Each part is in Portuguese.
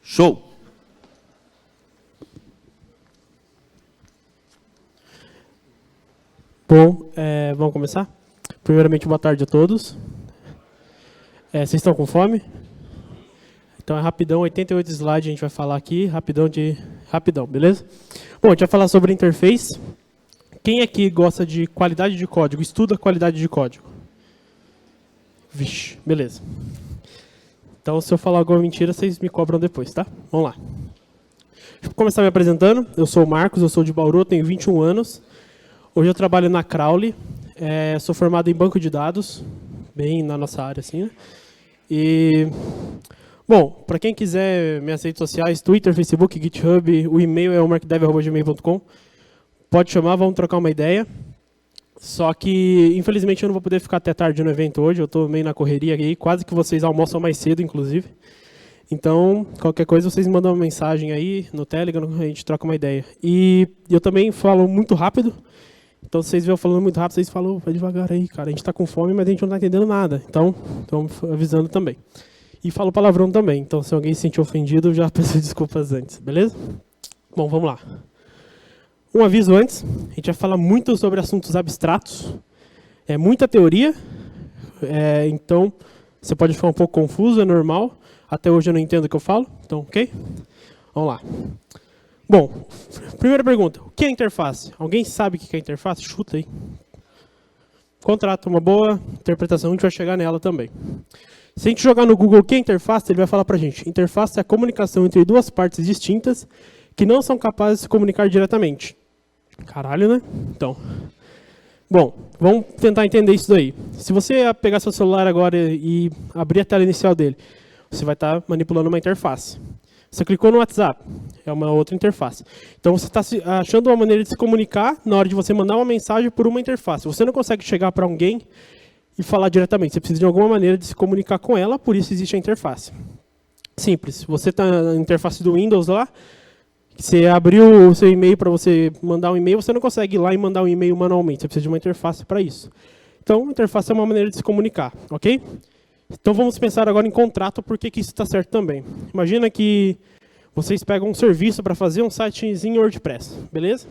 Show! Bom, vamos começar? Primeiramente, boa tarde a todos. Vocês estão com fome? Então é rapidão, 88 slides a gente vai falar aqui, rapidão, beleza? Bom, a gente vai falar sobre interface. Quem aqui gosta de qualidade de código, estuda qualidade de código? Vixe, beleza. Então, se eu falar alguma mentira, vocês me cobram depois, tá? Vamos lá. Deixa eu começar me apresentando. Eu sou o Marcos, eu sou de Bauru, tenho 21 anos. Hoje eu trabalho na Crowley, sou formado em banco de dados, bem na nossa área, assim, né? E, bom, para quem quiser minhas redes sociais, Twitter, Facebook, GitHub, o e-mail é o markdev@gmail.com. Pode chamar, vamos trocar uma ideia. Só que, infelizmente, eu não vou poder ficar até tarde no evento hoje, eu estou meio na correria aí, quase que vocês almoçam mais cedo, inclusive. Então, qualquer coisa, vocês mandam uma mensagem aí no Telegram, a gente troca uma ideia. E eu também falo muito rápido. Então, se vocês veem eu falando muito rápido, vocês falam, vai devagar aí, cara. A gente está com fome, mas a gente não está entendendo nada. Então, estamos avisando também. E falo palavrão também. Então, se alguém se sentir ofendido, já peço desculpas antes, beleza? Bom, vamos lá. Um aviso antes. A gente vai falar muito sobre assuntos abstratos. É muita teoria. Então, você pode ficar um pouco confuso, é normal. Até hoje eu não entendo o que eu falo. Então, ok? Vamos lá. Bom, primeira pergunta, o que é interface? Alguém sabe o que é interface? Chuta aí. Contrato, uma boa interpretação, a gente vai chegar nela também. Se a gente jogar no Google o que é interface, ele vai falar para a gente. Interface é a comunicação entre duas partes distintas que não são capazes de se comunicar diretamente. Caralho, né? Então, bom, vamos tentar entender isso daí. Se você pegar seu celular agora e abrir a tela inicial dele, você vai estar manipulando uma interface. Você clicou no WhatsApp, é uma outra interface. Então, você está achando uma maneira de se comunicar na hora de você mandar uma mensagem por uma interface. Você não consegue chegar para alguém e falar diretamente. Você precisa de alguma maneira de se comunicar com ela, por isso existe a interface. Simples. Você está na interface do Windows lá, você abriu o seu e-mail para você mandar um e-mail, você não consegue ir lá e mandar um e-mail manualmente. Você precisa de uma interface para isso. Então, interface é uma maneira de se comunicar, ok? Então, vamos pensar agora em contrato, porque que isso está certo também. Imagina que vocês pegam um serviço para fazer um sitezinho WordPress, beleza?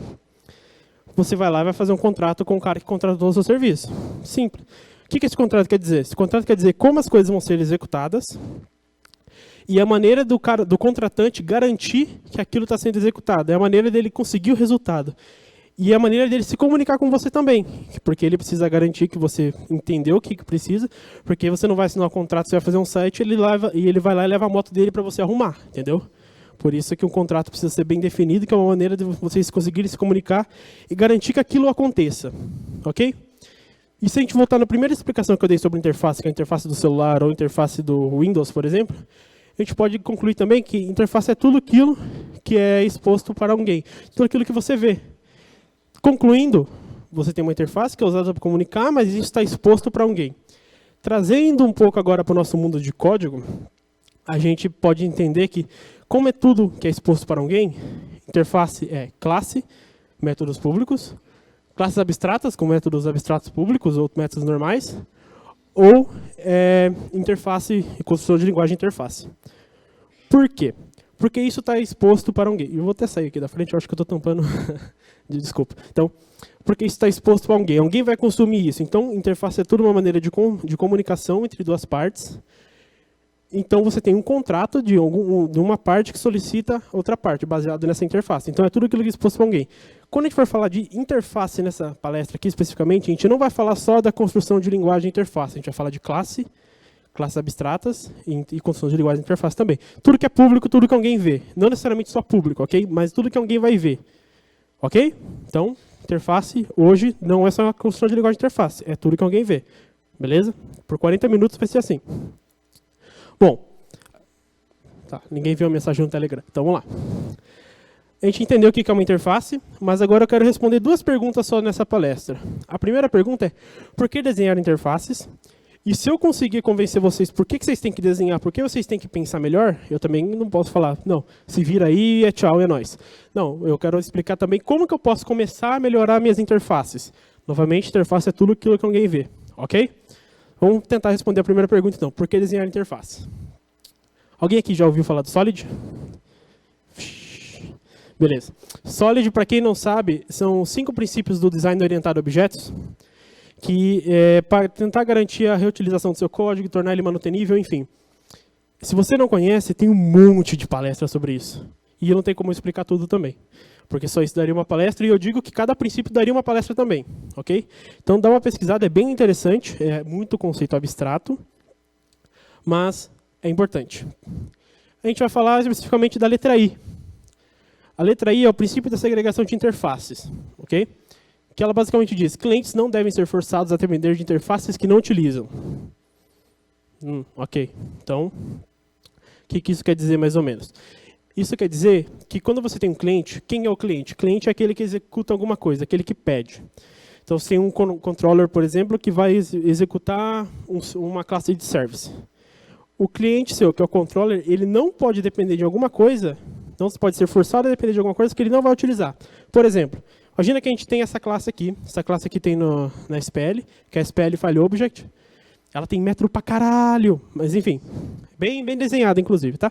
Você vai lá e vai fazer um contrato com o cara que contratou o seu serviço. Simples. O que esse contrato quer dizer? Esse contrato quer dizer como as coisas vão ser executadas e a maneira do contratante garantir que aquilo está sendo executado. É a maneira dele conseguir o resultado. E a maneira dele se comunicar com você também, porque ele precisa garantir que você entendeu o que precisa, porque você não vai assinar um contrato, você vai fazer um site, ele vai lá e leva a moto dele para você arrumar, entendeu? Por isso que um contrato precisa ser bem definido, que é uma maneira de vocês conseguirem se comunicar e garantir que aquilo aconteça, ok? E se a gente voltar na primeira explicação que eu dei sobre interface, que é a interface do celular ou a interface do Windows, por exemplo, a gente pode concluir também que interface é tudo aquilo que é exposto para alguém, tudo aquilo que você vê. Concluindo, você tem uma interface que é usada para comunicar, mas isso está exposto para alguém. Trazendo um pouco agora para o nosso mundo de código, a gente pode entender que, como é tudo que é exposto para alguém, interface é classe, métodos públicos, classes abstratas, com métodos abstratos públicos ou métodos normais, ou interface e construção de linguagem interface. Por quê? Porque isso está exposto para alguém. Eu vou até sair aqui da frente, eu acho que eu estou tampando... Desculpa. Então, porque isso está exposto para alguém. Alguém vai consumir isso. Então, interface é tudo uma maneira de comunicação entre duas partes. Então, você tem um contrato de uma parte que solicita outra parte, baseado nessa interface. Então, é tudo aquilo que é exposto para alguém. Quando a gente for falar de interface nessa palestra aqui, especificamente, a gente não vai falar só da construção de linguagem interface. A gente vai falar de classes abstratas e construção de linguagem interface também. Tudo que é público, tudo que alguém vê. Não necessariamente só público, ok? Mas tudo que alguém vai ver. Ok? Então, interface hoje não é só a construção de linguagem de interface, é tudo que alguém vê. Beleza? Por 40 minutos vai ser assim. Bom, tá, ninguém viu a mensagem no Telegram, então vamos lá. A gente entendeu o que é uma interface, mas agora eu quero responder duas perguntas só nessa palestra. A primeira pergunta é, por que desenhar interfaces? E se eu conseguir convencer vocês por que vocês têm que desenhar, por que vocês têm que pensar melhor, eu também não posso falar, não, se vira aí, é tchau, é nóis. Não, eu quero explicar também como que eu posso começar a melhorar minhas interfaces. Novamente, interface é tudo aquilo que alguém vê, ok? Vamos tentar responder a primeira pergunta, então. Por que desenhar interface? Alguém aqui já ouviu falar do Solid? Beleza. Solid, para quem não sabe, são 5 princípios do design orientado a objetos, que é para tentar garantir a reutilização do seu código, tornar ele manutenível, enfim. Se você não conhece, tem um monte de palestras sobre isso. E eu não tenho como explicar tudo também. Porque só isso daria uma palestra, e eu digo que cada princípio daria uma palestra também. Ok? Então, dá uma pesquisada, é bem interessante, é muito conceito abstrato, mas é importante. A gente vai falar especificamente da letra I. A letra I é o princípio da segregação de interfaces. Ok? Que ela basicamente diz: clientes não devem ser forçados a depender de interfaces que não utilizam. Ok. Então, o que isso quer dizer mais ou menos? Isso quer dizer que quando você tem um cliente, quem é o cliente? O cliente é aquele que executa alguma coisa, aquele que pede. Então, você tem um controller, por exemplo, que vai executar uma classe de service. O cliente seu, que é o controller, ele não pode depender de alguma coisa, não pode ser forçado a depender de alguma coisa que ele não vai utilizar. Por exemplo, imagina que a gente tem essa classe aqui tem na SPL, que é a SPL File Object. Ela tem método pra caralho, mas enfim, bem desenhada, inclusive, tá?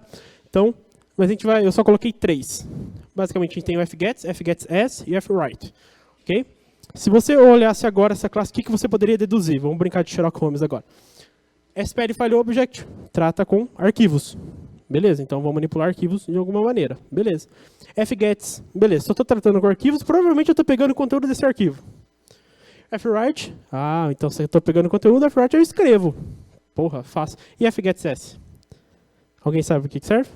Então, mas eu só coloquei 3. Basicamente, a gente tem o fgets, fgets e fwrite. Ok? Se você olhasse agora essa classe, o que você poderia deduzir? Vamos brincar de Sherlock Holmes agora. SPL File Object trata com arquivos. Beleza, então vou manipular arquivos de alguma maneira. Beleza. Fgets, beleza. Se eu estou tratando com arquivos, provavelmente eu estou pegando o conteúdo desse arquivo. Fwrite, então se eu estou pegando o conteúdo, fwrite eu escrevo. Porra, fácil. E fgets? Alguém sabe o que serve?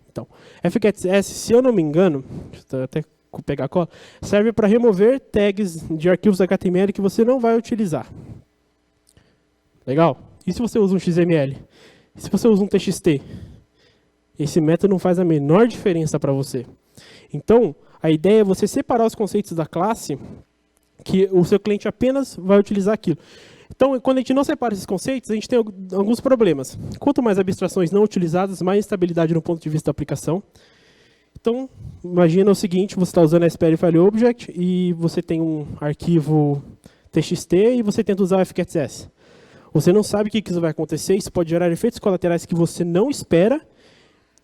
Então. fgets, se eu não me engano, deixa eu até pegar a cola, serve para remover tags de arquivos HTML que você não vai utilizar. Legal? E se você usa um XML? E se você usa um TXT? Esse método não faz a menor diferença para você. Então, a ideia é você separar os conceitos da classe, que o seu cliente apenas vai utilizar aquilo. Então, quando a gente não separa esses conceitos, a gente tem alguns problemas. Quanto mais abstrações não utilizadas, mais instabilidade no ponto de vista da aplicação. Então, imagina o seguinte, você está usando a SPL File Object e você tem um arquivo TXT e você tenta usar o fgets. Você não sabe o que isso vai acontecer, isso pode gerar efeitos colaterais que você não espera,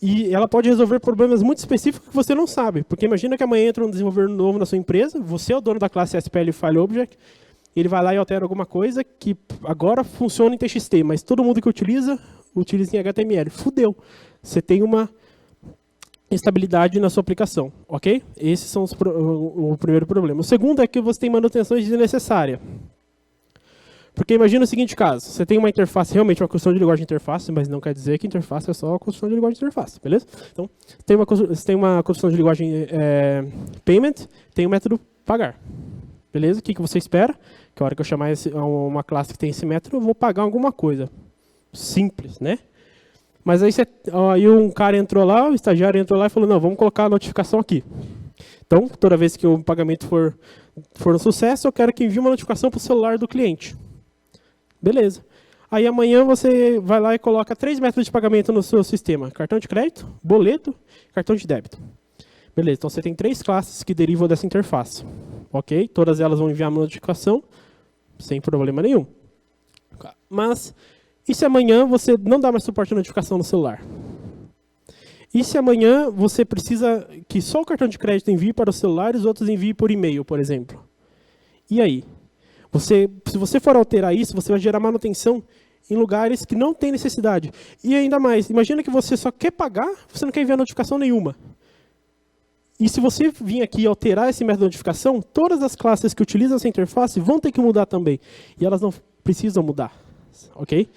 e ela pode resolver problemas muito específicos que você não sabe. Porque imagina que amanhã entra um desenvolvedor novo na sua empresa, você é o dono da classe SPL File Object, e ele vai lá e altera alguma coisa que agora funciona em TXT, mas todo mundo que utiliza em HTML. Fudeu. Você tem uma instabilidade na sua aplicação, ok? Esses são o primeiro problema. O segundo é que você tem manutenções desnecessárias. Porque imagina o seguinte caso, você tem uma interface, realmente uma construção de linguagem de interface, mas não quer dizer que interface é só a construção de linguagem de interface, beleza? Então, você tem uma construção de linguagem payment, tem o método pagar. Beleza? O que você espera? Que a hora que eu chamar uma classe que tem esse método, eu vou pagar alguma coisa. Simples, né? Mas aí um cara entrou lá, o estagiário entrou lá e falou, não, vamos colocar a notificação aqui. Então, toda vez que o pagamento for um sucesso, eu quero que envie uma notificação para o celular do cliente. Beleza. Aí amanhã você vai lá e coloca 3 métodos de pagamento no seu sistema. Cartão de crédito, boleto, cartão de débito. Beleza, então você tem 3 classes que derivam dessa interface. Ok? Todas elas vão enviar uma notificação, sem problema nenhum. Mas, e se amanhã você não dá mais suporte à notificação no celular? E se amanhã você precisa que só o cartão de crédito envie para o celular e os outros enviem por e-mail, por exemplo? E aí? Se você for alterar isso, você vai gerar manutenção em lugares que não tem necessidade. E ainda mais, imagina que você só quer pagar, você não quer enviar notificação nenhuma. E se você vir aqui e alterar esse método de notificação, todas as classes que utilizam essa interface vão ter que mudar também. E elas não precisam mudar. Ok?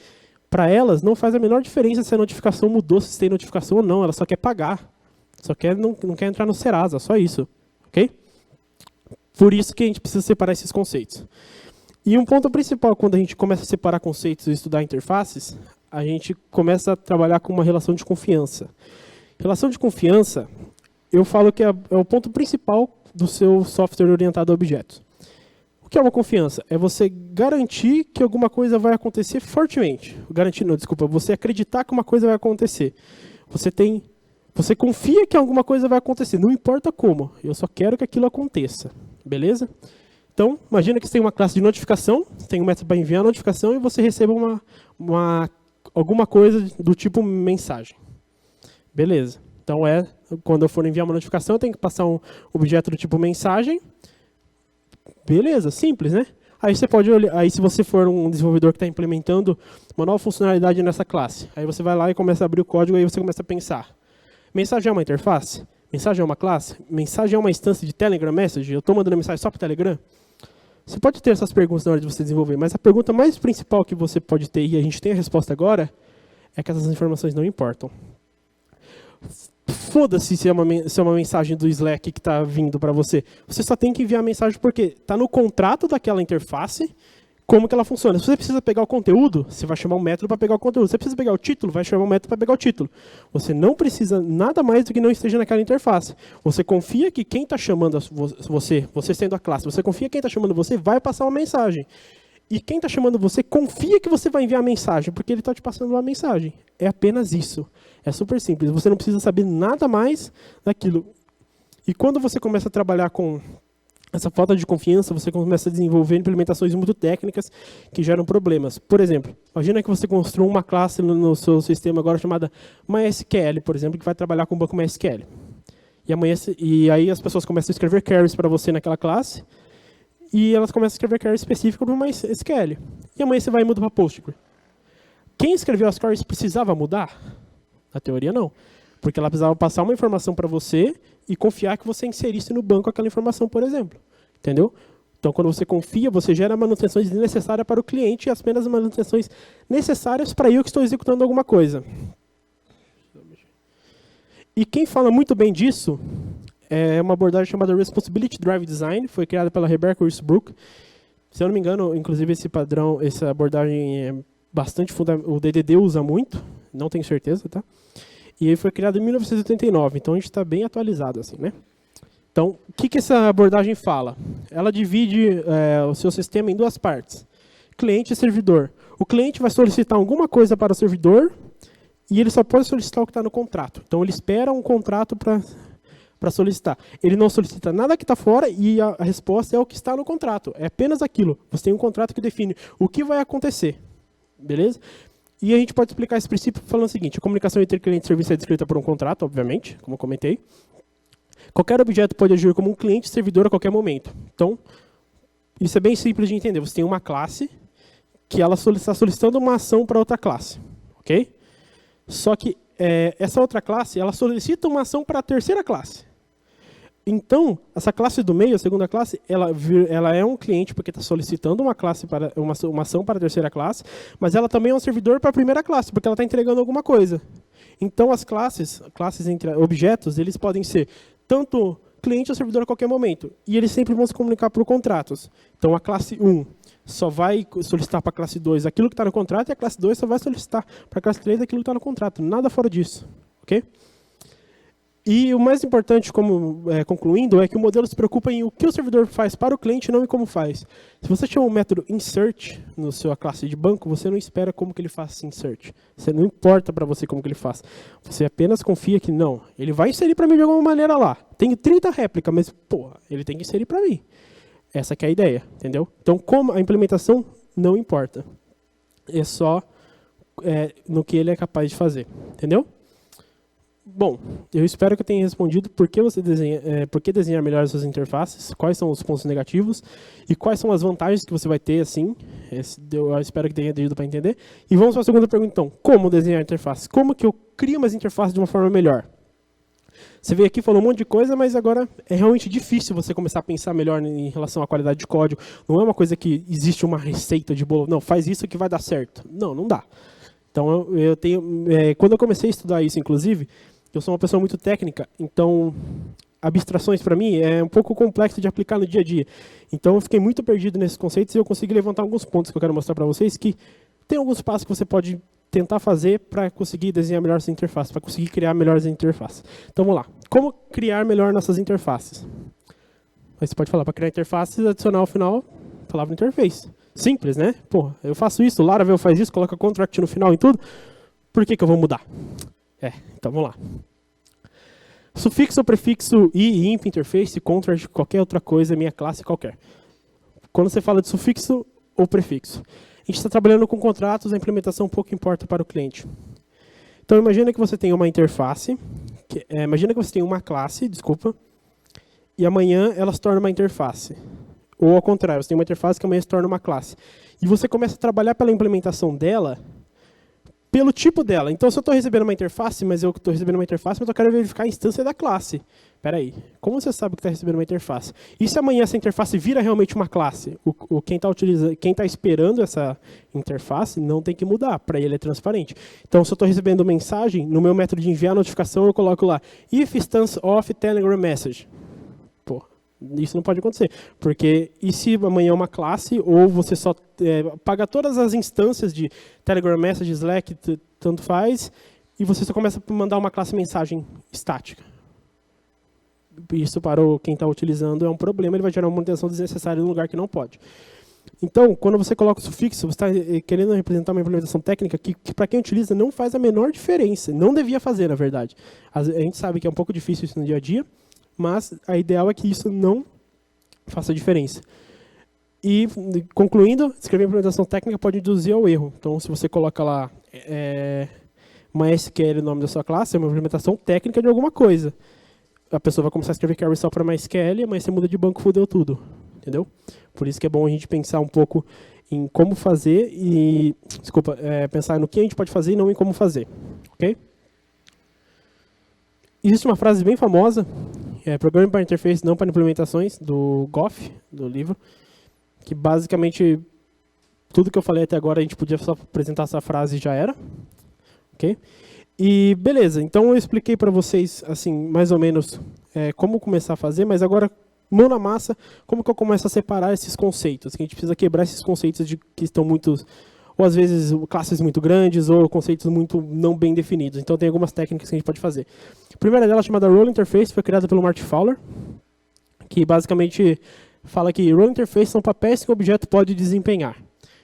Para elas, não faz a menor diferença se a notificação mudou, se tem notificação ou não. Ela só quer pagar. Não quer entrar no Serasa, só isso. Ok? Por isso que a gente precisa separar esses conceitos. E um ponto principal, quando a gente começa a separar conceitos e estudar interfaces, a gente começa a trabalhar com uma relação de confiança. Relação de confiança, eu falo que é o ponto principal do seu software orientado a objetos. O que é uma confiança? É você garantir que alguma coisa vai acontecer fortemente. Você acreditar que uma coisa vai acontecer. Você confia que alguma coisa vai acontecer, não importa como. Eu só quero que aquilo aconteça. Beleza? Então, imagina que você tem uma classe de notificação, você tem um método para enviar a notificação e você receba alguma coisa do tipo mensagem. Beleza. Então, quando eu for enviar uma notificação, eu tenho que passar um objeto do tipo mensagem. Beleza, simples, né? Aí você pode olhar, aí se você for um desenvolvedor que está implementando uma nova funcionalidade nessa classe, aí você vai lá e começa a abrir o código e aí você começa a pensar. Mensagem é uma interface? Mensagem é uma classe? Mensagem é uma instância de Telegram Message? Eu estou mandando mensagem só para o Telegram? Você pode ter essas perguntas na hora de você desenvolver, mas a pergunta mais principal que você pode ter, e a gente tem a resposta agora, é que essas informações não importam. Foda-se se é uma mensagem do Slack que está vindo para você. Você só tem que enviar a mensagem porque está no contrato daquela interface como que ela funciona. Se você precisa pegar o conteúdo, você vai chamar um método para pegar o conteúdo. Se você precisa pegar o título, vai chamar um método para pegar o título. Você não precisa nada mais do que não esteja naquela interface. Você confia que quem está chamando você sendo a classe, você confia que quem está chamando você vai passar uma mensagem. E quem está chamando você confia que você vai enviar a mensagem, porque ele está te passando uma mensagem. É apenas isso. É super simples. Você não precisa saber nada mais daquilo. E quando você começa a trabalhar com essa falta de confiança, você começa a desenvolver implementações muito técnicas que geram problemas. Por exemplo, imagina que você construa uma classe no seu sistema agora chamada MySQL, por exemplo, que vai trabalhar com o banco MySQL. E aí as pessoas começam a escrever queries para você naquela classe, e elas começam a escrever queries específicas para o MySQL. E amanhã você vai e muda para Postgre. Quem escreveu as queries precisava mudar? Na teoria, não. Porque ela precisava passar uma informação para você e confiar que você inserisse no banco aquela informação, por exemplo. Entendeu? Então, quando você confia, você gera manutenções desnecessárias para o cliente e apenas manutenções necessárias para eu que estou executando alguma coisa. E quem fala muito bem disso é uma abordagem chamada Responsibility Driven Design, foi criada pela Rebecca Westbrook. Se eu não me engano, inclusive esse padrão, essa abordagem é bastante fundamental, o DDD usa muito, não tenho certeza, tá? E ele foi criado em 1989, então a gente está bem atualizado assim, né? Então, o que essa abordagem fala? Ela divide o seu sistema em duas partes, cliente e servidor. O cliente vai solicitar alguma coisa para o servidor e ele só pode solicitar o que está no contrato. Então, ele espera um contrato para solicitar. Ele não solicita nada que está fora e a resposta é o que está no contrato. É apenas aquilo. Você tem um contrato que define o que vai acontecer. Beleza? E a gente pode explicar esse princípio falando o seguinte: a comunicação entre cliente e serviço é descrita por um contrato, obviamente, como eu comentei. Qualquer objeto pode agir como um cliente e servidor a qualquer momento. Então, isso é bem simples de entender. Você tem uma classe que ela está solicitando uma ação para outra classe. Ok? Só que essa outra classe, ela solicita uma ação para a terceira classe. Então, essa classe do meio, a segunda classe, ela é um cliente porque está solicitando uma ação para a terceira classe, mas ela também é um servidor para a primeira classe, porque ela está entregando alguma coisa. Então, as classes entre objetos, eles podem ser tanto cliente ou servidor a qualquer momento. E eles sempre vão se comunicar por contratos. Então, a classe 1 só vai solicitar para a classe 2 aquilo que está no contrato, e a classe 2 só vai solicitar para a classe 3 aquilo que está no contrato. Nada fora disso. Ok? E o mais importante, concluindo, é que o modelo se preocupa em o que o servidor faz para o cliente, não em como faz. Se você chama o método insert na sua classe de banco, você não espera como que ele faça insert. Você não importa para você como que ele faz. Você apenas confia que não. Ele vai inserir para mim de alguma maneira lá. Tem 30 réplicas, mas porra, ele tem que inserir para mim. Essa que é a ideia, entendeu? Então, como a implementação não importa. É só no que ele é capaz de fazer, entendeu? Bom, eu espero que eu tenha respondido por que desenhar melhor as suas interfaces, quais são os pontos negativos e quais são as vantagens que você vai ter, assim. Eu espero que tenha dado para entender. E vamos para a segunda pergunta, então. Como desenhar interfaces? Como que eu crio umas interfaces de uma forma melhor? Você veio aqui e falou um monte de coisa, mas agora é realmente difícil você começar a pensar melhor em relação à qualidade de código. Não é uma coisa que existe uma receita de bolo. Não, faz isso que vai dar certo. Não, não dá. Então, quando eu comecei a estudar isso, inclusive, eu sou uma pessoa muito técnica, então abstrações para mim é um pouco complexo de aplicar no dia a dia. Então eu fiquei muito perdido nesses conceitos e eu consegui levantar alguns pontos que eu quero mostrar para vocês, que tem alguns passos que você pode tentar fazer para conseguir desenhar melhor essa interface, para conseguir criar melhores interfaces. Então vamos lá. Como criar melhor nossas interfaces? Aí você pode falar, para criar interfaces, adicionar ao final a palavra interface. Simples, né? Pô, eu faço isso, o Laravel faz isso, coloca contract no final e tudo. Por que eu vou mudar? Então vamos lá. Sufixo, prefixo i, imp, interface, contract, qualquer outra coisa, minha classe qualquer. quando você fala de sufixo ou prefixo. A gente está trabalhando com contratos, a implementação pouco importa para o cliente. Então, imagina que você tem uma interface, imagina que você tem uma classe, e amanhã ela se torna uma interface. Ou ao contrário, você tem uma interface que amanhã se torna uma classe. E você começa a trabalhar pela implementação dela, pelo tipo dela. Então, se eu estou recebendo uma interface, mas eu quero verificar a instância da classe. Espera aí, como você sabe que está recebendo uma interface? E se amanhã essa interface vira realmente uma classe? Quem está esperando essa interface não tem que mudar, para ele é transparente. Então, se eu estou recebendo mensagem, no meu método de enviar notificação, eu coloco lá, if instance of Telegram message. Pô, isso não pode acontecer, porque e se amanhã é uma classe, ou você só paga todas as instâncias de Telegram message, Slack, tanto faz, e você só começa a mandar uma classe mensagem estática. Isso para quem está utilizando é um problema, ele vai gerar uma manutenção desnecessária num lugar que não pode. Então, quando você coloca o sufixo, você está querendo representar uma implementação técnica que para quem utiliza não faz a menor diferença. Não devia fazer, na verdade. A gente sabe que é um pouco difícil isso no dia a dia, mas a ideal é que isso não faça diferença. E, concluindo, escrever implementação técnica pode induzir ao erro. Então, se você coloca lá MySQL, o nome da sua classe, é uma implementação técnica de alguma coisa. A pessoa vai começar a escrever carry só para MySQL, mas você muda de banco, fudeu tudo. Entendeu? Por isso que é bom a gente pensar um pouco em como fazer e... pensar no que a gente pode fazer e não em como fazer. Ok? Existe uma frase bem famosa, Programming para Interface, não para implementações, do Goff, do livro, que basicamente tudo que eu falei até agora a gente podia só apresentar essa frase e já era. Ok? E beleza, então eu expliquei para vocês, assim, mais ou menos como começar a fazer, mas agora, mão na massa, como que eu começo a separar esses conceitos? Que a gente precisa quebrar esses conceitos que estão muito, ou às vezes classes muito grandes, ou conceitos muito não bem definidos. Então tem algumas técnicas que a gente pode fazer. A primeira delas, chamada Role Interface, foi criada pelo Marty Fowler, que basicamente fala que Role Interface são papéis que o objeto pode desempenhar.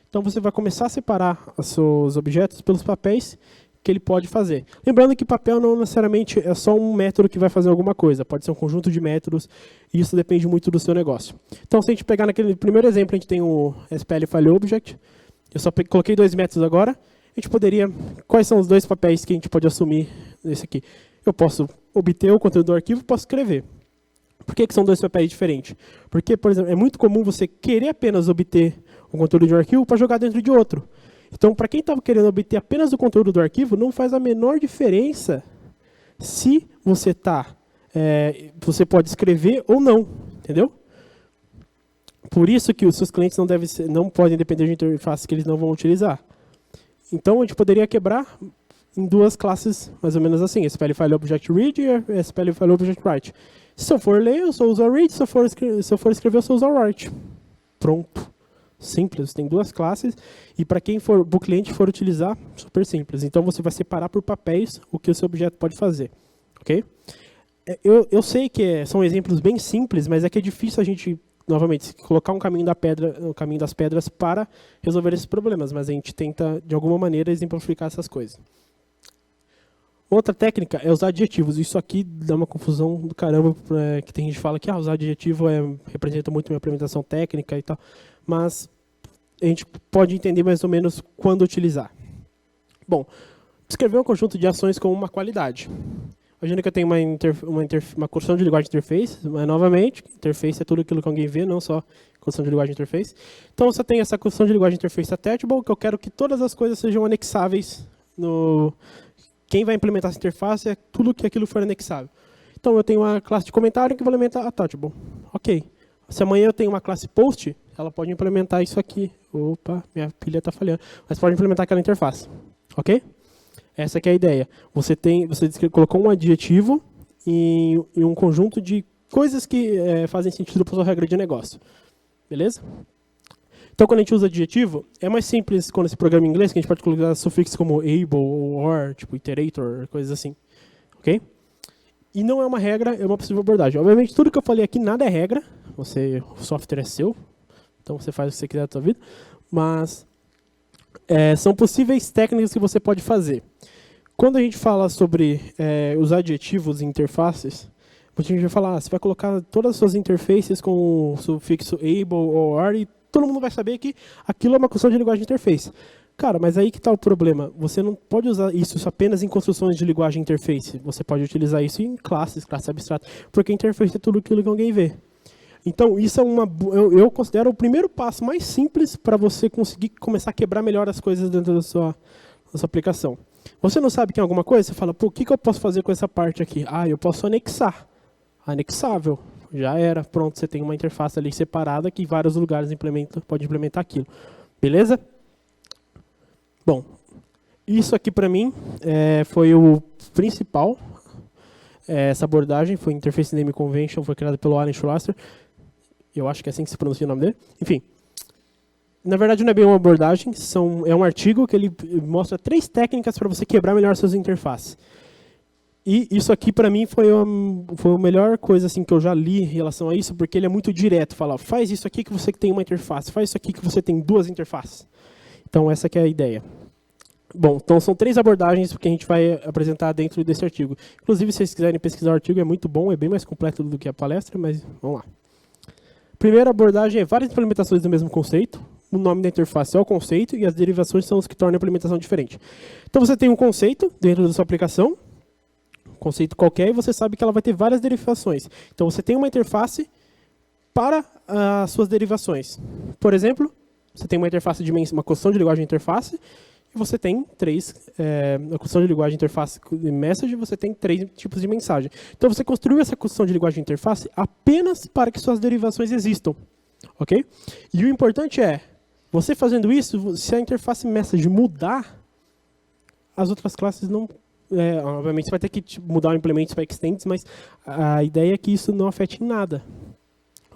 Então você vai começar a separar os seus objetos pelos papéis que ele pode fazer. Lembrando que papel não necessariamente é só um método que vai fazer alguma coisa, pode ser um conjunto de métodos, e isso depende muito do seu negócio. Então, se a gente pegar naquele primeiro exemplo, a gente tem o SPL File Object, eu só coloquei 2 métodos agora, a gente poderia... Quais são os 2 papéis que a gente pode assumir nesse aqui? Eu posso obter o conteúdo do arquivo e posso escrever. Por que são 2 papéis diferentes? Porque, por exemplo, é muito comum você querer apenas obter o conteúdo de um arquivo para jogar dentro de outro. Então, para quem estava querendo obter apenas o conteúdo do arquivo, não faz a menor diferença se você você pode escrever ou não, entendeu? Por isso que os seus clientes não podem depender de interfaces que eles não vão utilizar. Então, a gente poderia quebrar em 2 classes, mais ou menos assim, SPL File Object Read e SPL File Object Write. Se eu for ler, eu só uso o read, se eu for escrever, eu só uso o write. Pronto. Simples, tem 2 classes, e para quem for, o cliente for utilizar, super simples. Então você vai separar por papéis o que o seu objeto pode fazer. Ok? Eu sei que são exemplos bem simples, mas é que é difícil a gente, novamente, colocar um caminho das pedras para resolver esses problemas, mas a gente tenta, de alguma maneira, exemplificar essas coisas. Outra técnica é usar adjetivos. Isso aqui dá uma confusão do caramba, que tem gente que fala que usar adjetivo representa muito minha implementação técnica e tal, mas a gente pode entender mais ou menos quando utilizar. Bom, descrever um conjunto de ações com uma qualidade. Imagina que eu tenho uma construção de linguagem de interface, mas novamente, interface é tudo aquilo que alguém vê, não só construção de linguagem de interface. Então você tem essa construção de linguagem de interface attachable, que eu quero que todas as coisas sejam anexáveis no... Quem vai implementar essa interface é tudo que aquilo for anexável. Então, eu tenho uma classe de comentário que vai implementar attachable. Ok. Se amanhã eu tenho uma classe post, ela pode implementar isso aqui. Opa, minha pilha está falhando. Mas pode implementar aquela interface. Ok? Essa que é a ideia. Você colocou um adjetivo em um conjunto de coisas que fazem sentido para a sua regra de negócio. Beleza? Então, quando a gente usa adjetivo, é mais simples quando esse programa em inglês, que a gente pode colocar sufixos como able ou or, tipo iterator, coisas assim. Ok? E não é uma regra, é uma possível abordagem. Obviamente, tudo que eu falei aqui, nada é regra. O software é seu, então você faz o que você quiser da sua vida. Mas são possíveis técnicas que você pode fazer. Quando a gente fala sobre usar adjetivos em interfaces, a gente vai falar, você vai colocar todas as suas interfaces com o sufixo able ou or e todo mundo vai saber que aquilo é uma construção de linguagem de interface. Cara, mas aí que está o problema. Você não pode usar isso apenas em construções de linguagem interface. Você pode utilizar isso em classes abstratas, porque interface é tudo aquilo que alguém vê. Então, isso é eu considero o primeiro passo mais simples para você conseguir começar a quebrar melhor as coisas dentro da sua aplicação. Você não sabe que é alguma coisa? Você fala, pô, o que eu posso fazer com essa parte aqui? Ah, eu posso anexar. Anexável. Já era. Pronto, você tem uma interface ali separada que em vários lugares pode implementar aquilo. Beleza? Bom, isso aqui para mim foi o principal. Essa abordagem foi Interface Name Convention, foi criada pelo Alan Schlosser. Eu acho que é assim que se pronuncia o nome dele. Enfim, na verdade não é bem uma abordagem, é um artigo que ele mostra 3 técnicas para você quebrar melhor suas interfaces. E isso aqui para mim foi a melhor coisa assim, que eu já li em relação a isso, porque ele é muito direto. Fala, faz isso aqui que você tem uma interface, faz isso aqui que você tem 2 interfaces. Então essa que é a ideia. Bom, então são 3 abordagens que a gente vai apresentar dentro desse artigo. Inclusive, se vocês quiserem pesquisar o artigo, é muito bom, é bem mais completo do que a palestra, mas vamos lá. Primeira abordagem é várias implementações do mesmo conceito. O nome da interface é o conceito e as derivações são os que tornam a implementação diferente. Então você tem um conceito dentro da sua aplicação, um conceito qualquer, e você sabe que ela vai ter várias derivações. Então você tem uma interface para as suas derivações. Por exemplo, você tem uma interface uma construção de linguagem de interface, e você tem 3, a construção de linguagem de interface de message, você tem 3 tipos de mensagem. Então você construiu essa construção de linguagem de interface apenas para que suas derivações existam. Ok? E o importante é, você fazendo isso, se a interface message mudar, as outras classes não... obviamente você vai ter que mudar o implemento para extends, mas a ideia é que isso não afete em nada.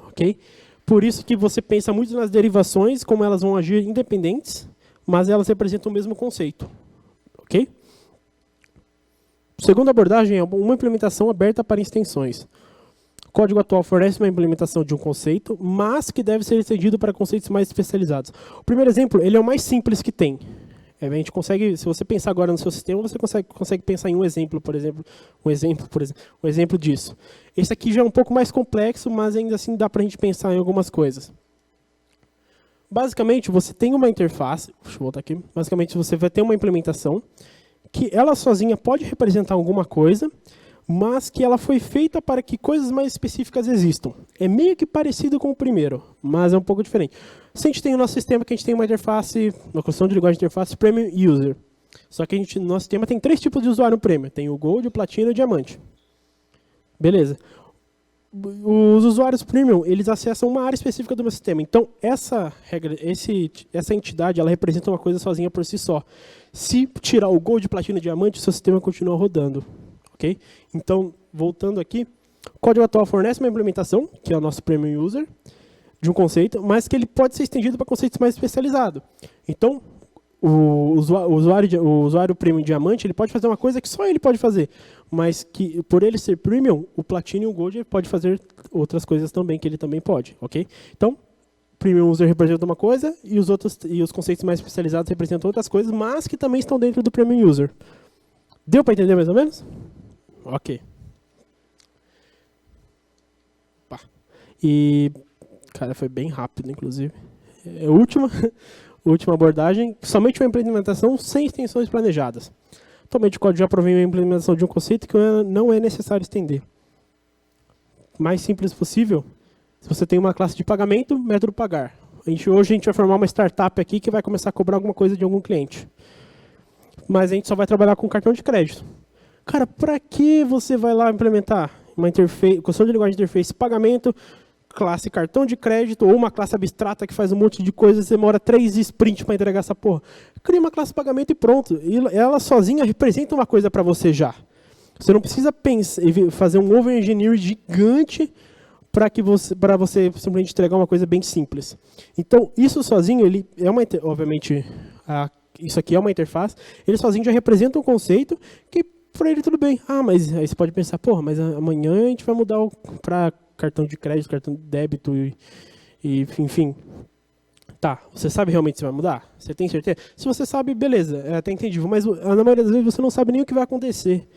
Ok? Por isso que você pensa muito nas derivações, como elas vão agir independentes, mas elas representam o mesmo conceito. Ok? Segunda abordagem é uma implementação aberta para extensões. O código atual fornece uma implementação de um conceito, mas que deve ser estendido para conceitos mais especializados. O primeiro exemplo, ele é o mais simples que tem. A gente consegue, se você pensar agora no seu sistema, você consegue pensar em um exemplo disso. Esse aqui já é um pouco mais complexo, mas ainda assim dá para a gente pensar em algumas coisas. Basicamente, você tem uma interface, deixa eu voltar aqui. Basicamente, você vai ter uma implementação que ela sozinha pode representar alguma coisa, mas que ela foi feita para que coisas mais específicas existam. É meio que parecido com o primeiro, mas é um pouco diferente. Se a gente tem o nosso sistema, que a gente tem uma interface, uma construção de linguagem de interface Premium User. Só que no nosso sistema tem 3 tipos de usuário Premium. Tem o Gold, o Platinum e o Diamante. Beleza. Os usuários Premium, eles acessam uma área específica do meu sistema. Então, essa entidade, ela representa uma coisa sozinha por si só. Se tirar o Gold, Platinum e Diamante, o seu sistema continua rodando. Okay? Então, voltando aqui, o código atual fornece uma implementação, que é o nosso Premium User, de um conceito, mas que ele pode ser estendido para conceitos mais especializados. Então, o usuário Premium Diamante, ele pode fazer uma coisa que só ele pode fazer, mas que, por ele ser Premium, o Platinum e o Gold pode fazer outras coisas também, que ele também pode. Okay? Então, Premium User representa uma coisa e os conceitos mais especializados representam outras coisas, mas que também estão dentro do Premium User. Deu para entender mais ou menos? Ok. Pá. E, cara, foi bem rápido, inclusive. Última abordagem, somente uma implementação sem extensões planejadas. Atualmente o código já provém uma implementação de um conceito que não é necessário estender. Mais simples possível, se você tem uma classe de pagamento, método pagar. Hoje a gente vai formar uma startup aqui que vai começar a cobrar alguma coisa de algum cliente. Mas a gente só vai trabalhar com cartão de crédito. Cara, para que você vai lá implementar uma interface, construção de linguagem de interface, pagamento, classe cartão de crédito, ou uma classe abstrata que faz um monte de coisas, demora 3 sprints para entregar essa porra? Cria uma classe pagamento e pronto. E ela sozinha representa uma coisa para você já. Você não precisa fazer um over-engineering gigante para você simplesmente entregar uma coisa bem simples. Então, isso sozinho, ele é obviamente, isso aqui é uma interface, ele sozinho já representa um conceito que, para ele, tudo bem. Ah, mas aí você pode pensar, porra, mas amanhã a gente vai mudar para cartão de crédito, cartão de débito e enfim. Tá, você sabe realmente se vai mudar? Você tem certeza? Se você sabe, beleza, é até entendível, mas na maioria das vezes você não sabe nem o que vai acontecer.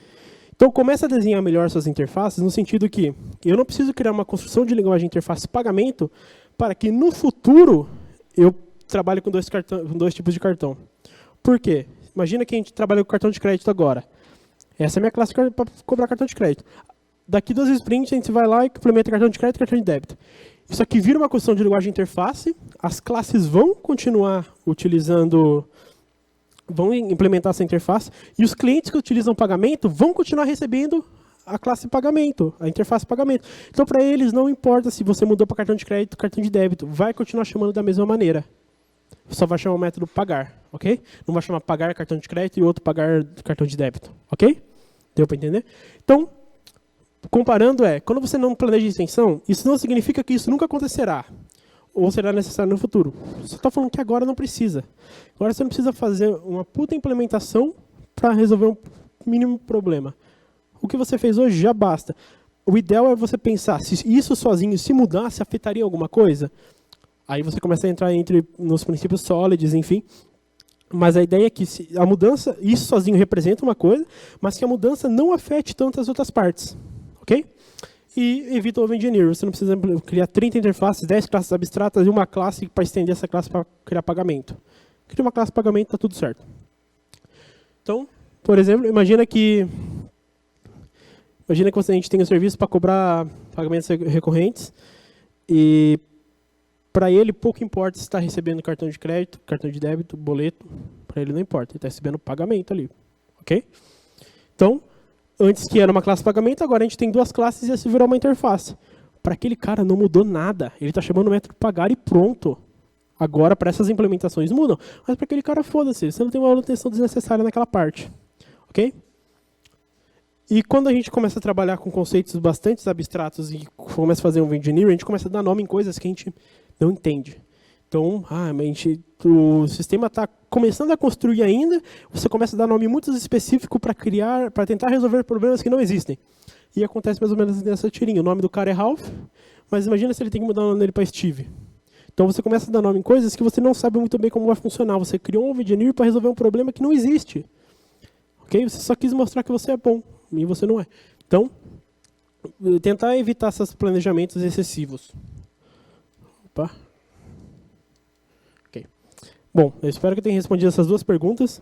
Então começa a desenhar melhor suas interfaces, no sentido que eu não preciso criar uma construção de linguagem de interface pagamento para que no futuro eu trabalho com dois tipos de cartão. Por quê? Imagina que a gente trabalha com cartão de crédito agora. Essa é a minha classe para cobrar cartão de crédito. Daqui 2 sprints, a gente vai lá e implementa cartão de crédito e cartão de débito. Isso aqui vira uma questão de linguagem de interface. As classes vão continuar utilizando, vão implementar essa interface. E os clientes que utilizam pagamento vão continuar recebendo a classe pagamento, a interface pagamento. Então, para eles, não importa se você mudou para cartão de crédito, cartão de débito. Vai continuar chamando da mesma maneira. Só vai chamar o método pagar, ok? Não vai chamar pagar cartão de crédito e outro pagar cartão de débito, ok? Deu para entender? Então, comparando quando você não planeja extensão, isso não significa que isso nunca acontecerá, ou será necessário no futuro. Só está falando que agora não precisa. Agora você não precisa fazer uma puta implementação para resolver um mínimo problema. O que você fez hoje já basta. O ideal é você pensar, se isso sozinho, se mudasse, afetaria alguma coisa? Aí você começa a entrar nos princípios sólidos, enfim. Mas a ideia é que a mudança, isso sozinho representa uma coisa, mas que a mudança não afete tanto as outras partes. Ok? E evita o over-engineering. Você não precisa criar 30 interfaces, 10 classes abstratas e uma classe para estender essa classe para criar pagamento. Cria uma classe de pagamento, está tudo certo. Então, por exemplo, imagina que a gente tem um serviço para cobrar pagamentos recorrentes e para ele pouco importa se está recebendo cartão de crédito, cartão de débito, boleto, para ele não importa, ele está recebendo pagamento ali. Ok? Então, antes que era uma classe de pagamento, agora a gente tem 2 classes e isso virou uma interface. Para aquele cara não mudou nada. Ele está chamando o método pagar e pronto. Agora, para essas implementações mudam. Mas para aquele cara, foda-se. Você não tem uma manutenção desnecessária naquela parte. Ok? E quando a gente começa a trabalhar com conceitos bastante abstratos e começa a fazer um engineering, a gente começa a dar nome em coisas que a gente não entende. Então, o sistema está começando a construir ainda, você começa a dar nome muito específico para criar, para tentar resolver problemas que não existem. E acontece mais ou menos nessa tirinha. O nome do cara é Ralph, mas imagina se ele tem que mudar o nome dele para Steve. Então você começa a dar nome em coisas que você não sabe muito bem como vai funcionar. Você criou um engineer para resolver um problema que não existe. Ok? Você só quis mostrar que você é bom, e você não é. Então, tentar evitar esses planejamentos excessivos. Opa. Bom, eu espero que eu tenha respondido essas 2 perguntas.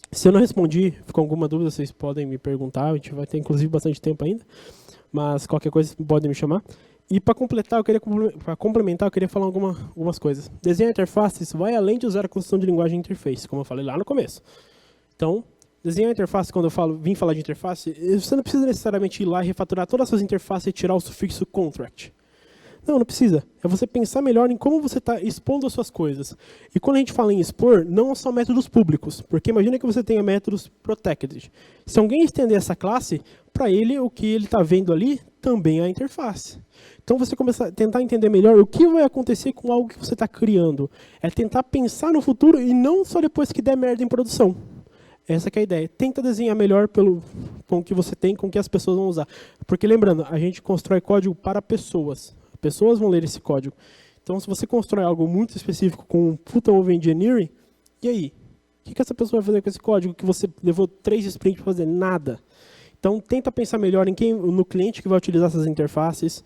Se eu não respondi, ficou alguma dúvida, vocês podem me perguntar. A gente vai ter, inclusive, bastante tempo ainda. Mas qualquer coisa, podem me chamar. E para complementar, eu queria falar algumas coisas. Desenhar interfaces vai além de usar a construção de linguagem interface, como eu falei lá no começo. Então, desenhar interface, quando eu vim falar de interface, você não precisa necessariamente ir lá e refatorar todas as suas interfaces e tirar o sufixo contract. Não precisa. É você pensar melhor em como você está expondo as suas coisas. E quando a gente fala em expor, não são métodos públicos. Porque imagina que você tenha métodos protected. Se alguém estender essa classe, para ele, o que ele está vendo ali também é a interface. Então, você começa a tentar entender melhor o que vai acontecer com algo que você está criando. É tentar pensar no futuro e não só depois que der merda em produção. Essa que é a ideia. Tenta desenhar melhor com o que você tem, com o que as pessoas vão usar. Porque, lembrando, a gente constrói código para pessoas. Pessoas vão ler esse código. Então, se você constrói algo muito específico com um puta over-engineering, e aí? O que essa pessoa vai fazer com esse código que você levou 3 sprints para fazer? Nada. Então, tenta pensar melhor no cliente que vai utilizar essas interfaces,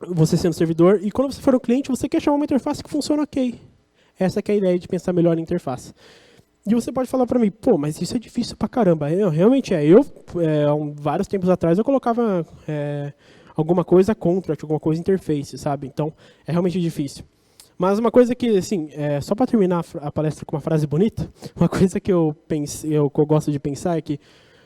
você sendo servidor, e quando você for um cliente, você quer chamar uma interface que funciona ok. Essa que é a ideia de pensar melhor em interface. E você pode falar para mim, pô, mas isso é difícil pra caramba. Realmente é. Vários tempos atrás, eu colocava alguma coisa contract, alguma coisa interface, sabe? Então, é realmente difícil. Mas uma coisa que, assim, só para terminar a palestra com uma frase bonita, uma coisa que eu gosto de pensar é que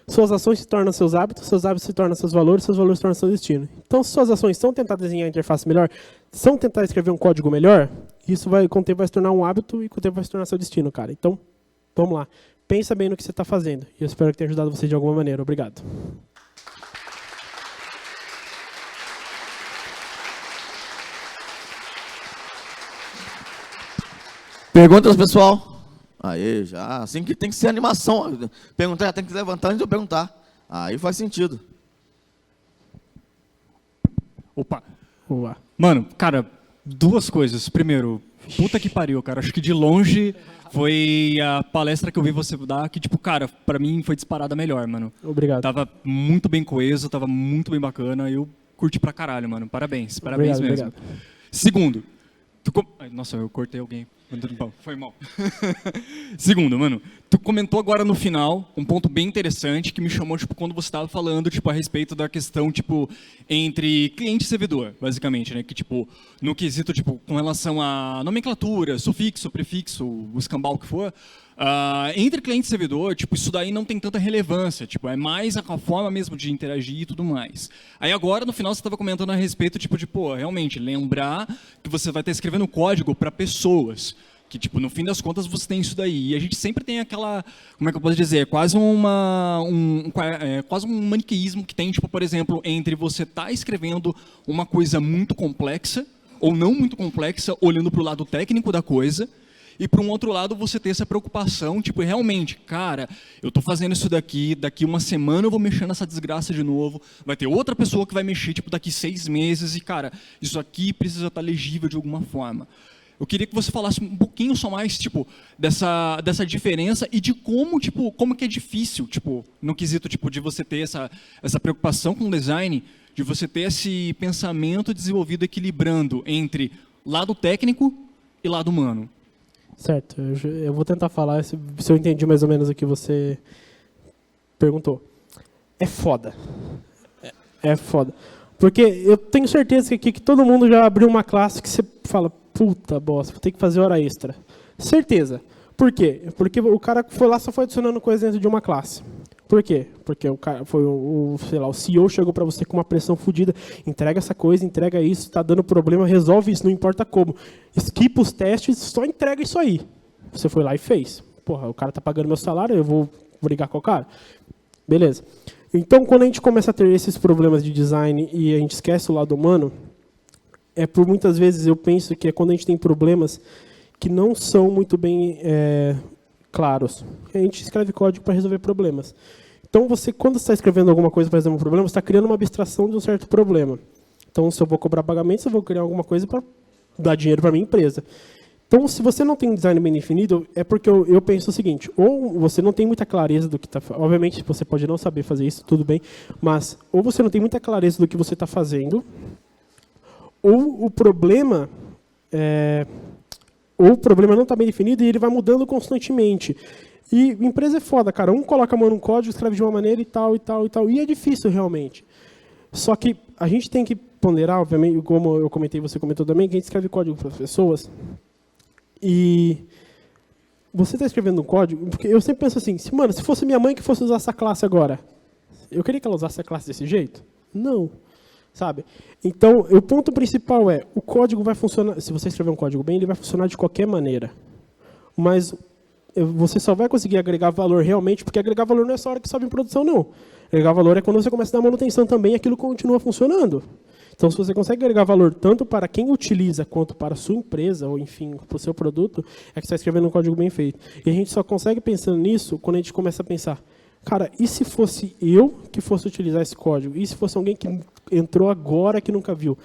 suas ações se tornam seus hábitos se tornam seus valores se tornam seu destino. Então, se suas ações são tentar desenhar a interface melhor, são tentar escrever um código melhor, isso com o tempo vai se tornar um hábito e com o tempo vai se tornar seu destino, cara. Então, vamos lá. Pensa bem no que você está fazendo. E eu espero que tenha ajudado você de alguma maneira. Obrigado. Perguntas, pessoal? Aí, já. Assim que tem que ser animação. Perguntar, já tem que levantar antes de eu perguntar. Aí faz sentido. Opa. Mano, cara, 2 coisas. Primeiro, puta que pariu, cara. Acho que de longe foi a palestra que eu vi você dar que, tipo, cara, pra mim foi disparada melhor, mano. Obrigado. Tava muito bem coeso, tava muito bem bacana. Eu curti pra caralho, mano. Parabéns. Parabéns mesmo. Obrigado. Segundo, Ai, nossa, eu cortei alguém. Foi mal. Segundo, mano, tu comentou agora no final um ponto bem interessante que me chamou, tipo, quando você estava falando, tipo, a respeito da questão, tipo, entre cliente e servidor, basicamente, né? Que, tipo, no quesito, tipo, com relação à nomenclatura, sufixo, prefixo, o escambau que for, entre cliente e servidor, tipo, isso daí não tem tanta relevância, tipo, é mais a forma mesmo de interagir e tudo mais. Aí agora, no final, você estava comentando a respeito, tipo, de, pô, realmente, lembrar que você vai estar escrevendo código para pessoas, que, tipo, no fim das contas, você tem isso daí. E a gente sempre tem aquela, como é que eu posso dizer, quase quase um maniqueísmo que tem, tipo, por exemplo, entre você estar escrevendo uma coisa muito complexa, ou não muito complexa, olhando para o lado técnico da coisa, e, por um outro lado, você ter essa preocupação, tipo, realmente, cara, eu estou fazendo isso daqui uma semana eu vou mexer nessa desgraça de novo, vai ter outra pessoa que vai mexer, tipo, daqui 6 meses, e, cara, isso aqui precisa estar legível de alguma forma. Eu queria que você falasse um pouquinho só mais, tipo, dessa diferença e de como, tipo, como que é difícil, tipo, no quesito, tipo, de você ter essa preocupação com o design, de você ter esse pensamento desenvolvido equilibrando entre lado técnico e lado humano. Certo, eu vou tentar falar se eu entendi mais ou menos o que você perguntou. É foda. É foda. Porque eu tenho certeza que aqui que todo mundo já abriu uma classe que você fala, puta bosta, vou ter que fazer hora extra. Certeza. Por quê? Porque o cara foi lá, só foi adicionando coisa dentro de uma classe. Por quê? Porque o cara foi sei lá, o CEO chegou para você com uma pressão fodida, entrega essa coisa, entrega isso, está dando problema, resolve isso, não importa como. Esquipa os testes, só entrega isso aí. Você foi lá e fez. Porra, o cara tá pagando meu salário, eu vou brigar com o cara? Beleza. Então, quando a gente começa a ter esses problemas de design e a gente esquece o lado humano, por muitas vezes eu penso que é quando a gente tem problemas que não são muito bem claros. A gente escreve código para resolver problemas. Então, quando você está escrevendo alguma coisa para resolver um problema, você está criando uma abstração de um certo problema. Então, se eu vou cobrar pagamento, eu vou criar alguma coisa para dar dinheiro para a minha empresa. Então, se você não tem um design bem definido, é porque eu penso o seguinte, ou você não tem muita clareza do que está fazendo, obviamente você pode não saber fazer isso, tudo bem, mas ou você não tem muita clareza do que você está fazendo, ou o problema não está bem definido e ele vai mudando constantemente. E empresa é foda, cara. Um coloca a mão no código, escreve de uma maneira e tal, e tal, e tal. E é difícil, realmente. Só que a gente tem que ponderar, obviamente, como eu comentei, você comentou também, que a gente escreve código para as pessoas. E você está escrevendo um código, porque eu sempre penso assim, mano, se fosse minha mãe que fosse usar essa classe agora, eu queria que ela usasse a classe desse jeito? Não. Sabe? Então, o ponto principal o código vai funcionar, se você escrever um código bem, ele vai funcionar de qualquer maneira. Mas você só vai conseguir agregar valor realmente, porque agregar valor não é só a hora que sobe em produção, não. Agregar valor é quando você começa a dar manutenção também e aquilo continua funcionando. Então, se você consegue agregar valor tanto para quem utiliza, quanto para a sua empresa, ou enfim, para o seu produto, é que você está escrevendo um código bem feito. E a gente só consegue pensando nisso quando a gente começa a pensar, cara, e se fosse eu que fosse utilizar esse código? E se fosse alguém que entrou agora que nunca viu?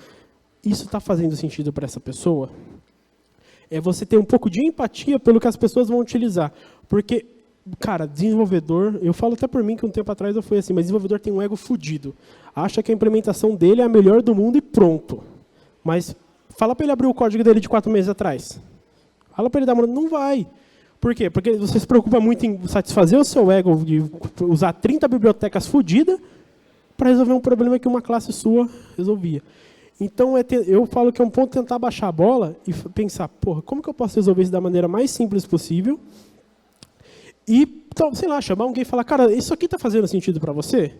Isso está fazendo sentido para essa pessoa? É você ter um pouco de empatia pelo que as pessoas vão utilizar. Porque, cara, desenvolvedor, eu falo até por mim que um tempo atrás eu fui assim, mas desenvolvedor tem um ego fodido. Acha que a implementação dele é a melhor do mundo e pronto. Mas fala para ele abrir o código dele de 4 meses atrás. Fala para ele dar uma... Não vai. Por quê? Porque você se preocupa muito em satisfazer o seu ego de usar 30 bibliotecas fodidas para resolver um problema que uma classe sua resolvia. Então, eu falo que é um ponto tentar baixar a bola e pensar, porra, como que eu posso resolver isso da maneira mais simples possível? E, então, sei lá, chamar alguém e falar, cara, isso aqui está fazendo sentido para você?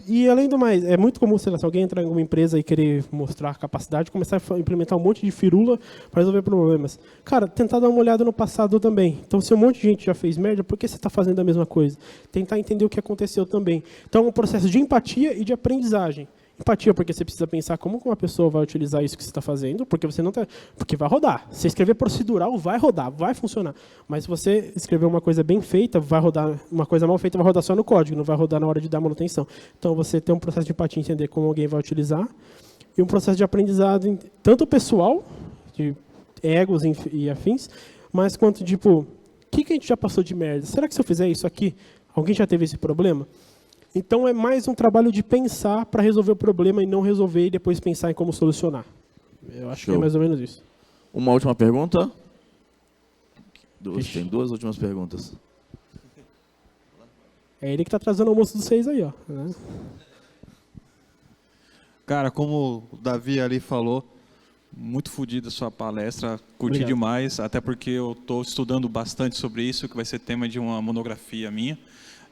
E, além do mais, é muito comum, sei lá, se alguém entrar em uma empresa e querer mostrar capacidade, começar a implementar um monte de firula para resolver problemas. Cara, tentar dar uma olhada no passado também. Então, se um monte de gente já fez merda, por que você está fazendo a mesma coisa? Tentar entender o que aconteceu também. Então, é um processo de empatia e de aprendizagem. Empatia, porque você precisa pensar como uma pessoa vai utilizar isso que você está fazendo, porque você não tá, porque vai rodar. Se escrever procedural, vai rodar, vai funcionar. Mas se você escrever uma coisa bem feita, vai rodar. Uma coisa mal feita vai rodar só no código, não vai rodar na hora de dar manutenção. Então, você tem um processo de empatia, entender como alguém vai utilizar, e um processo de aprendizado, tanto pessoal, de egos e afins, mas quanto, tipo, o que a gente já passou de merda? Será que se eu fizer isso aqui, alguém já teve esse problema? Então, é mais um trabalho de pensar para resolver o problema e não resolver e depois pensar em como solucionar. Eu acho Show. que é mais ou menos isso. Uma última pergunta? Ixi. Tem duas últimas perguntas. É ele que tá trazendo o almoço dos 6 aí, ó. Né? Cara, como o Davi ali falou, muito fodida a sua palestra, curti Obrigado. demais, até porque eu estou estudando bastante sobre isso, que vai ser tema de uma monografia minha.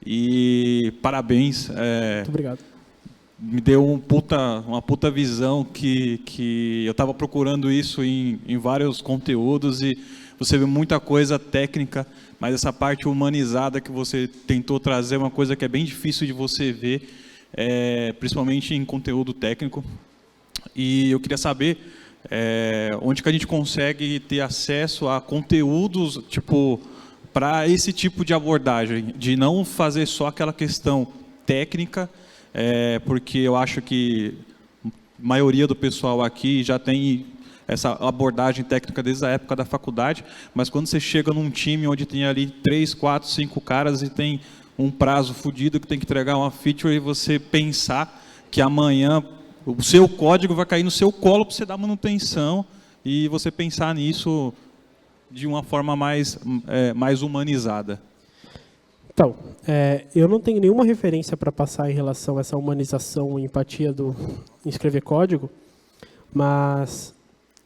E parabéns, Muito obrigado. me deu uma puta visão que eu estava procurando isso em vários conteúdos e você vê muita coisa técnica, mas essa parte humanizada que você tentou trazer é uma coisa que é bem difícil de você ver, principalmente em conteúdo técnico. E eu queria saber onde que a gente consegue ter acesso a conteúdos tipo para esse tipo de abordagem, de não fazer só aquela questão técnica, porque eu acho que a maioria do pessoal aqui já tem essa abordagem técnica desde a época da faculdade, mas quando você chega num time onde tem ali 3, 4, 5 caras e tem um prazo fodido que tem que entregar uma feature e você pensar que amanhã o seu código vai cair no seu colo para você dar manutenção e você pensar nisso de uma forma mais humanizada. Então, eu não tenho nenhuma referência para passar em relação a essa humanização e empatia em escrever código, mas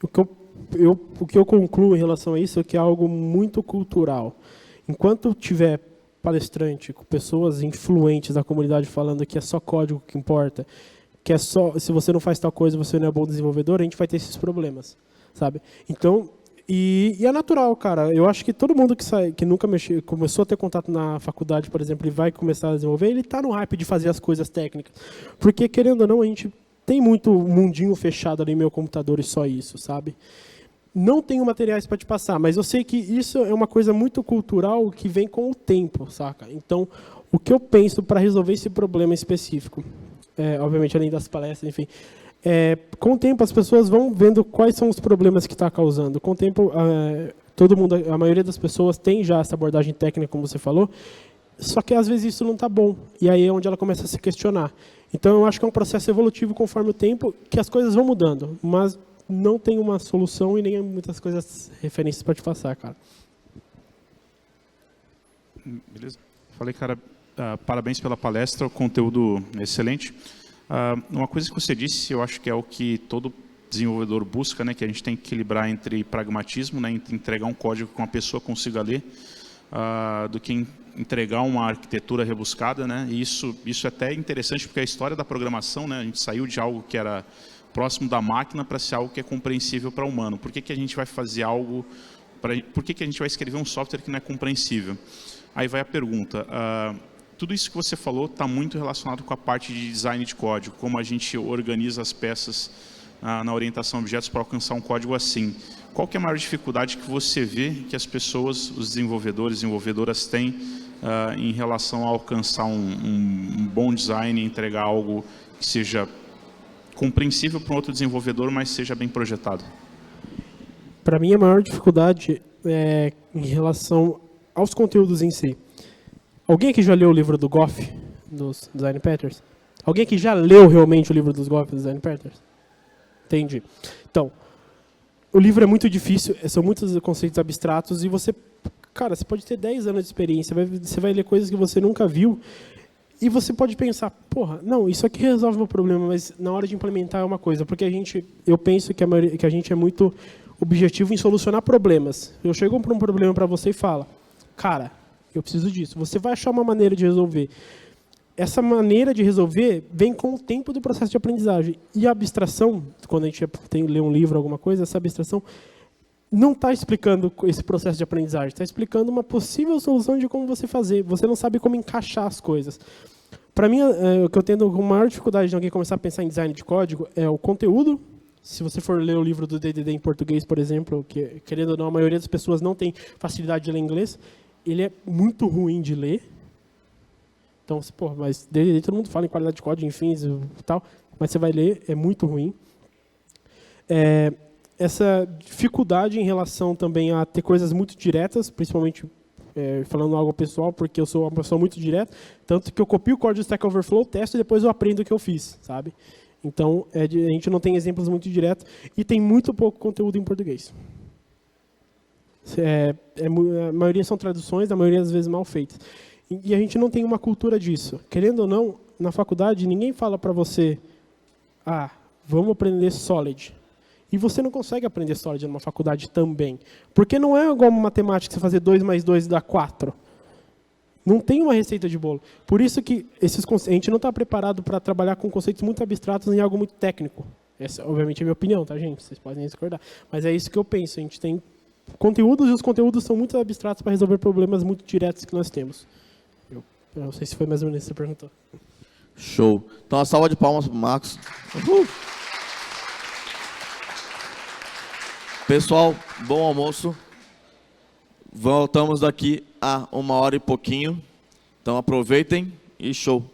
o que eu concluo em relação a isso é que é algo muito cultural. Enquanto tiver palestrante com pessoas influentes da comunidade falando que é só código que importa, que é só se você não faz tal coisa você não é bom desenvolvedor, a gente vai ter esses problemas, sabe? Então, e é natural, cara. Eu acho que todo mundo que nunca começou a ter contato na faculdade, por exemplo, e vai começar a desenvolver, ele está no hype de fazer as coisas técnicas, porque querendo ou não a gente tem muito mundinho fechado ali no meu computador e só isso, sabe? Não tenho materiais para te passar, mas eu sei que isso é uma coisa muito cultural que vem com o tempo, saca? Então, o que eu penso para resolver esse problema específico, obviamente além das palestras, enfim, com o tempo as pessoas vão vendo quais são os problemas que está causando. Com o tempo, todo mundo, a maioria das pessoas tem já essa abordagem técnica, como você falou, só que às vezes isso não está bom. E aí é onde ela começa a se questionar. Então eu acho que é um processo evolutivo conforme o tempo, que as coisas vão mudando, mas não tem uma solução e nem muitas coisas, referências para te passar, cara. Beleza? Falei, cara, parabéns pela palestra, o conteúdo é excelente. Uma coisa que você disse, eu acho que é o que todo desenvolvedor busca, né, que a gente tem que equilibrar entre pragmatismo, né, entre entregar um código que uma pessoa consiga ler, do que entregar uma arquitetura rebuscada, né? E isso é até interessante porque a história da programação, né, a gente saiu de algo que era próximo da máquina para ser algo que é compreensível para o humano. Por que a gente vai fazer algo? Por que a gente vai escrever um software que não é compreensível? Aí vai a pergunta. Tudo isso que você falou está muito relacionado com a parte de design de código, como a gente organiza as peças na orientação a objetos para alcançar um código assim. Qual que é a maior dificuldade que você vê que as pessoas, os desenvolvedores, desenvolvedoras têm em relação a alcançar um bom design e entregar algo que seja compreensível para um outro desenvolvedor, mas seja bem projetado? Para mim, a maior dificuldade é em relação aos conteúdos em si. Alguém aqui já leu o livro do Goff, dos Design Patterns? Alguém aqui já leu realmente o livro dos Goff, dos Design Patterns? Entendi. Então, o livro é muito difícil, são muitos conceitos abstratos e você, cara, você pode ter 10 anos de experiência, você vai ler coisas que você nunca viu e você pode pensar, porra, não, isso aqui resolve o meu problema, mas na hora de implementar é uma coisa, porque eu penso que a gente é muito objetivo em solucionar problemas. Eu chego para um problema para você e falo, cara, eu preciso disso. Você vai achar uma maneira de resolver. Essa maneira de resolver vem com o tempo do processo de aprendizagem. E a abstração, quando a gente lê um livro, alguma coisa, essa abstração não está explicando esse processo de aprendizagem, está explicando uma possível solução de como você fazer. Você não sabe como encaixar as coisas. Para mim, o que eu tenho com maior dificuldade de alguém começar a pensar em design de código é o conteúdo. Se você for ler o livro do DDD em português, por exemplo, que, querendo ou não, a maioria das pessoas não tem facilidade de ler inglês, ele é muito ruim de ler. Então, pô, mas DDD todo mundo fala em qualidade de código, enfim, e tal, mas você vai ler, é muito ruim. Essa dificuldade em relação também a ter coisas muito diretas, principalmente falando algo pessoal, porque eu sou uma pessoa muito direta, tanto que eu copio o código do Stack Overflow, testo e depois eu aprendo o que eu fiz, sabe? Então, a gente não tem exemplos muito diretos e tem muito pouco conteúdo em português. A maioria são traduções, a maioria das vezes mal feitas. E a gente não tem uma cultura disso. Querendo ou não, na faculdade, ninguém fala para você, vamos aprender Solid. E você não consegue aprender Solid numa faculdade também. Porque não é igual uma matemática, você fazer 2 mais 2 dá 4. Não tem uma receita de bolo. Por isso que a gente não está preparado para trabalhar com conceitos muito abstratos em algo muito técnico. Essa, obviamente, é a minha opinião, tá, gente? Vocês podem discordar. Mas é isso que eu penso. A gente tem conteúdos e os conteúdos são muito abstratos para resolver problemas muito diretos que nós temos. Eu não sei se foi mais ou menos isso que você perguntou. Show. Então, uma salva de palmas para o Marcos. Uhul. Pessoal, bom almoço. Voltamos daqui a 1 hora e pouquinho. Então aproveitem e show.